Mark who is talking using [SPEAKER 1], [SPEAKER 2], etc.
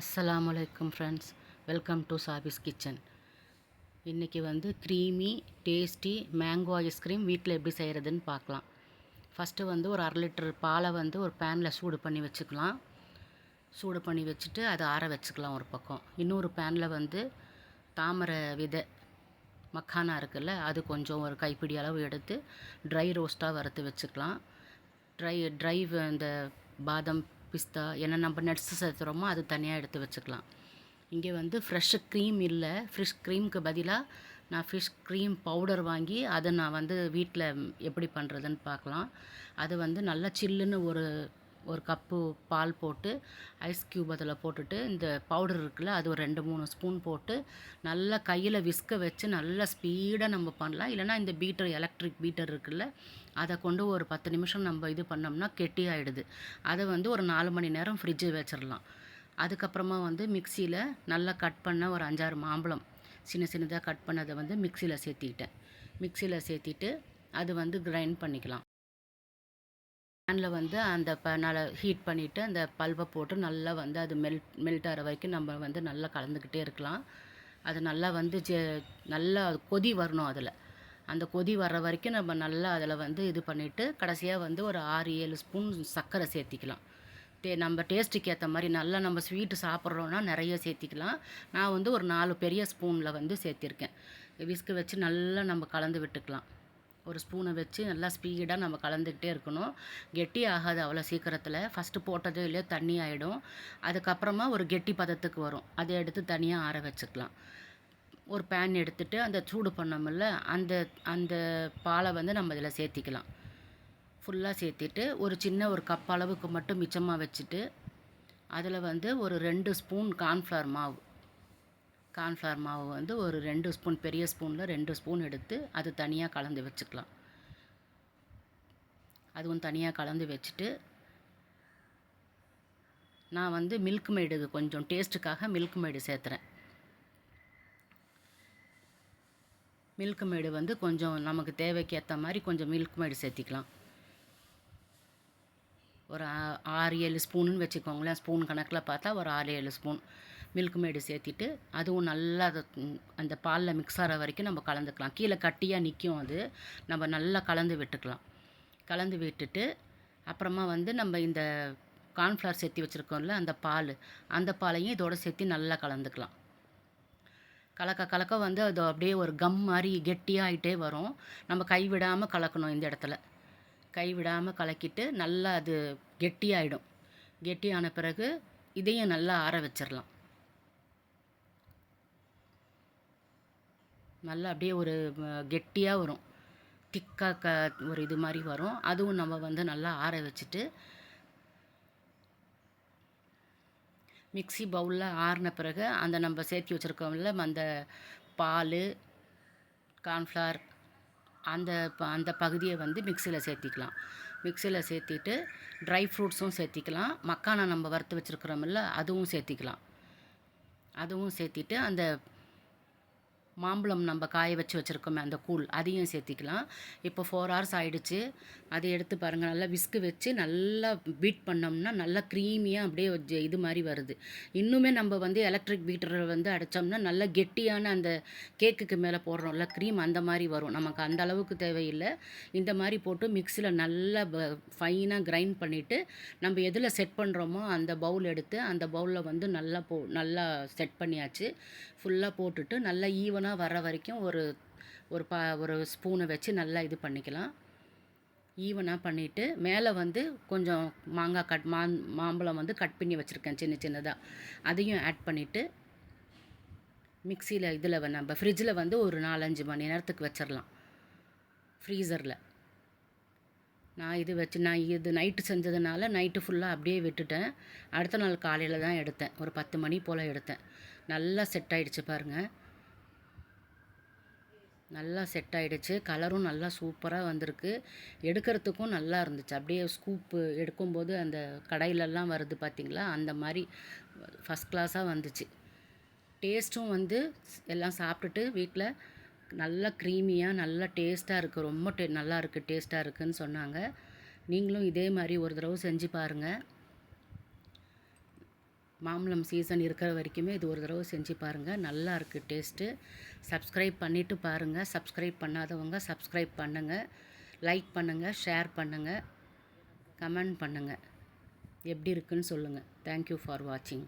[SPEAKER 1] அஸ்ஸலாமு அலைக்கும் friends, welcome to சாபிஸ் kitchen. இன்றைக்கி க்ரீமி டேஸ்டி மேங்கோ ஐஸ்கிரீம் வீட்டில் எப்படி செய்கிறதுன்னு பார்க்கலாம். ஃபஸ்ட்டு ஒரு 1/2 லிட்டர் பாலை ஒரு பேனில் சூடு பண்ணி வச்சுக்கலாம். சூடு பண்ணி வச்சுட்டு அதை ஆற வச்சுக்கலாம் ஒரு பக்கம். இன்னொரு பேனில் தாமரை விதை மக்கானா இருக்குல்ல, அது கொஞ்சம் ஒரு கைப்பிடி அளவு எடுத்து ட்ரை ரோஸ்ட்டாக வறுத்து வச்சுக்கலாம். ட்ரை இந்த பாதம், பிஸ்தா என்ன நம்ம நட்ஸ் சேர்த்துறோமோ அது தனியாக எடுத்து வச்சுக்கலாம். இங்கே ஃப்ரெஷ் க்ரீம் இல்லை, ஃப்ரெஷ் க்ரீமுக்கு பதிலாக நான் ஃபிஷ் க்ரீம் பவுடர் வாங்கி அதை நான் வீட்டில் எப்படி பண்ணுறதுன்னு பார்க்கலாம். அது நல்லா சில்லுன்னு ஒரு கப்பு பால் போட்டு ஐஸ் க்யூப் அதில் போட்டுட்டு இந்த பவுடர் இருக்குல்ல அது ஒரு 2-3 ஸ்பூன் போட்டு நல்லா கையில் விஸ்க வச்சு நல்லா ஸ்பீடாக நம்ம பண்ணலாம். இல்லைனா இந்த பீட்டர், எலக்ட்ரிக் பீட்டர் இருக்குல்ல, அதை கொண்டு ஒரு 10 நிமிஷம் நம்ம இது பண்ணோம்னா கெட்டி ஆகிடுது. அதை ஒரு 4 மணி நேரம் ஃப்ரிட்ஜு வச்சிடலாம். அதுக்கப்புறமா மிக்சியில் நல்லா கட் பண்ண ஒரு 5-6 மாம்பழம் சின்ன சின்னதாக கட் பண்ணதை மிக்சியில் சேர்த்திக்கிட்டேன். மிக்சியில் சேர்த்திட்டு அது கிரைண்ட் பண்ணிக்கலாம். பேனில் அந்த நல்லா ஹீட் பண்ணிவிட்டு அந்த பல்பை போட்டு நல்லா அது மெல்ட் ஆகிற வரைக்கும் நம்ம நல்லா கலந்துக்கிட்டே இருக்கலாம். அது நல்லா நல்லா கொதி வரணும். அதில் அந்த கொதி வர்ற வரைக்கும் நம்ம நல்லா அதில் இது பண்ணிவிட்டு கடைசியாக ஒரு 6-7 ஸ்பூன் சர்க்கரை சேர்த்திக்கலாம். நம்ம டேஸ்ட்டுக்கு ஏற்ற மாதிரி நல்லா நம்ம ஸ்வீட்டு சாப்பிட்றோன்னா நிறைய சேர்த்திக்கலாம். நான் ஒரு 4 பெரிய ஸ்பூனில் சேர்த்திருக்கேன். விஸ்கு வச்சு நல்லா நம்ம கலந்து விட்டுக்கலாம். ஒரு ஸ்பூனை வச்சு நல்லா ஸ்பீடாக நம்ம கலந்துக்கிட்டே இருக்கணும். கெட்டி ஆகாது அவ்வளோ சீக்கிரத்தில். ஃபஸ்ட்டு போட்டதோ இல்லையோ தண்ணி ஆகிடும். அதுக்கப்புறமா ஒரு கெட்டி பதத்துக்கு வரும். அதை எடுத்து தனியாக ஆற வச்சுக்கலாம். ஒரு பேன் எடுத்துகிட்டு அந்த சூடு பண்ணோம்ல அந்த அந்த பாலை நம்ம இதில் சேர்த்திக்கலாம். ஃபுல்லாக சேர்த்திட்டு ஒரு சின்ன ஒரு கப் அளவுக்கு மட்டும் மிச்சமாக வச்சுட்டு அதில் ஒரு 2 ஸ்பூன் கார்ன்ஃப்ளவர் மாவு ஒரு 2 ஸ்பூன், பெரிய ஸ்பூனில் 2 ஸ்பூன் எடுத்து அது தனியாக கலந்து வச்சுக்கலாம். அதுவும் தனியாக கலந்து வச்சுட்டு நான் மில்க் மெய்டு கொஞ்சம் டேஸ்ட்டுக்காக மில்க் மெய்டு சேர்த்துறேன். மில்க் மெய்டு கொஞ்சம் நமக்கு தேவைக்கு ஏற்ற மாதிரி கொஞ்சம் மில்க் மெய்டு சேர்த்திக்கலாம். ஒரு 6-7 ஸ்பூனுன்னு வச்சுக்கோங்களேன். ஸ்பூன் கணக்கில் பார்த்தா ஒரு 6-7 ஸ்பூன் மில்க் மெய்டு சேர்த்திட்டு அதுவும் நல்லா அந்த பாலில் மிக்ஸ் ஆகிற வரைக்கும் நம்ம கலந்துக்கலாம். கீழே கட்டியாக நிற்கும், அது நம்ம நல்லா கலந்து விட்டுக்கலாம். கலந்து விட்டுட்டு அப்புறமா நம்ம இந்த கார்ன்ஃப்ளவர் சேர்த்தி வச்சுருக்கோம்ல அந்த பாலையும் இதோடு சேர்த்து நல்லா கலந்துக்கலாம். கலக்க அது அப்படியே ஒரு கம் மாதிரி கெட்டியாகிட்டே வரும். நம்ம கைவிடாமல் கலக்கணும். இந்த இடத்துல கைவிடாமல் கலக்கிட்டு நல்லா அது கெட்டியாகிடும். கெட்டியான பிறகு இதையும் நல்லா ஆற வச்சிடலாம். நல்லா அப்படியே ஒரு கெட்டியாக வரும், திக்காக ஒரு இது மாதிரி வரும். அதுவும் நம்ம நல்லா ஆற வச்சுட்டு மிக்ஸி பவுலில் ஆறின பிறகு அந்த நம்ம சேர்த்து வச்சுருக்கோம்ல அந்த பால், கார்ன்ஃப்ளவர் அந்த அந்த பகுதியை மிக்சியில் சேர்த்திக்கலாம். மிக்சியில் சேர்த்திட்டு ட்ரை ஃப்ரூட்ஸும் சேர்த்திக்கலாம். மக்கானா நம்ம வறுத்து வச்சுருக்குறோமில்ல அதுவும் சேர்த்திக்கலாம். அதுவும் சேர்த்திட்டு அந்த மாம்பழம் நம்ம காய வச்சு வச்சுருக்கோமே அந்த கூழ் அதையும் சேர்த்திக்கலாம். இப்போ 4 hours ஆகிடுச்சு. அதை எடுத்து பாருங்கள். நல்லா விஸ்கு வச்சு நல்லா பீட் பண்ணோம்னா நல்லா க்ரீமியாக அப்படியே இது மாதிரி வருது. இன்னுமே நம்ம எலக்ட்ரிக் பீட்டரில் அடைச்சோம்னா நல்லா கெட்டியான அந்த கேக்குக்கு மேலே போடுறோம்ல க்ரீம், அந்த மாதிரி வரும். நமக்கு அந்த அளவுக்கு தேவையில்லை. இந்த மாதிரி போட்டு மிக்சியில் நல்லா ஃபைனாக கிரைண்ட் பண்ணிவிட்டு நம்ம எதில் செட் பண்ணுறோமோ அந்த பவுல் எடுத்து அந்த பவுலில் நல்லா செட் பண்ணியாச்சு. ஃபுல்லாக போட்டுட்டு நல்லா ஈவனாக வர்ற வரைக்கும் ஒரு ஸ்பூனை வச்சு நல்லா இது பண்ணிக்கலாம். ஈவனாக பண்ணிவிட்டு மேலே கொஞ்சம் மாங்காய் மாம்பழம் கட் பண்ணி வச்சுருக்கேன் சின்ன சின்னதாக, அதையும் ஆட் பண்ணிவிட்டு மிக்சியில் இதில் நம்ம ஃப்ரிட்ஜில் ஒரு 4-5 மணி நேரத்துக்கு வச்சிடலாம் ஃப்ரீசரில். நான் இது நைட்டு செஞ்சதுனால நைட்டு ஃபுல்லாக அப்படியே விட்டுட்டேன். அடுத்த நாள் காலையில் தான் எடுத்தேன். ஒரு 10 மணி போல் எடுத்தேன். நல்லா செட் ஆகிடுச்சு பாருங்கள். நல்லா செட் ஆகிடுச்சு. கலரும் நல்லா சூப்பராக வந்திருக்கு. எடுக்கிறதுக்கும் நல்லா இருந்துச்சு. அப்படியே ஸ்கூப்பு எடுக்கும்போது அந்த கடையிலெல்லாம் வருது பார்த்திங்களா, அந்த மாதிரி ஃபஸ்ட் கிளாஸாக வந்துச்சு. டேஸ்ட்டும் எல்லாம் சாப்பிட்டுட்டு வீட்டில் நல்லா க்ரீமியாக நல்லா டேஸ்ட்டாக இருக்குது. ரொம்ப நல்லா இருக்குது, டேஸ்ட்டாக இருக்குதுன்னு சொன்னாங்க. நீங்களும் இதே மாதிரி ஒரு தடவை செஞ்சு பாருங்கள். மாம்பழம் சீசன் இருக்கிற வரைக்குமே இது ஒரு தடவை செஞ்சு பாருங்கள். நல்லா இருக்குது டேஸ்ட்டு. சப்ஸ்கிரைப் பண்ணிவிட்டு பாருங்கள். சப்ஸ்கிரைப் பண்ணாதவங்க சப்ஸ்கிரைப் பண்ணுங்கள். லைக் பண்ணுங்கள், ஷேர் பண்ணுங்கள், கமெண்ட் பண்ணுங்கள். எப்படி இருக்குன்னு சொல்லுங்கள். தேங்க்யூ ஃபார் வாட்சிங்.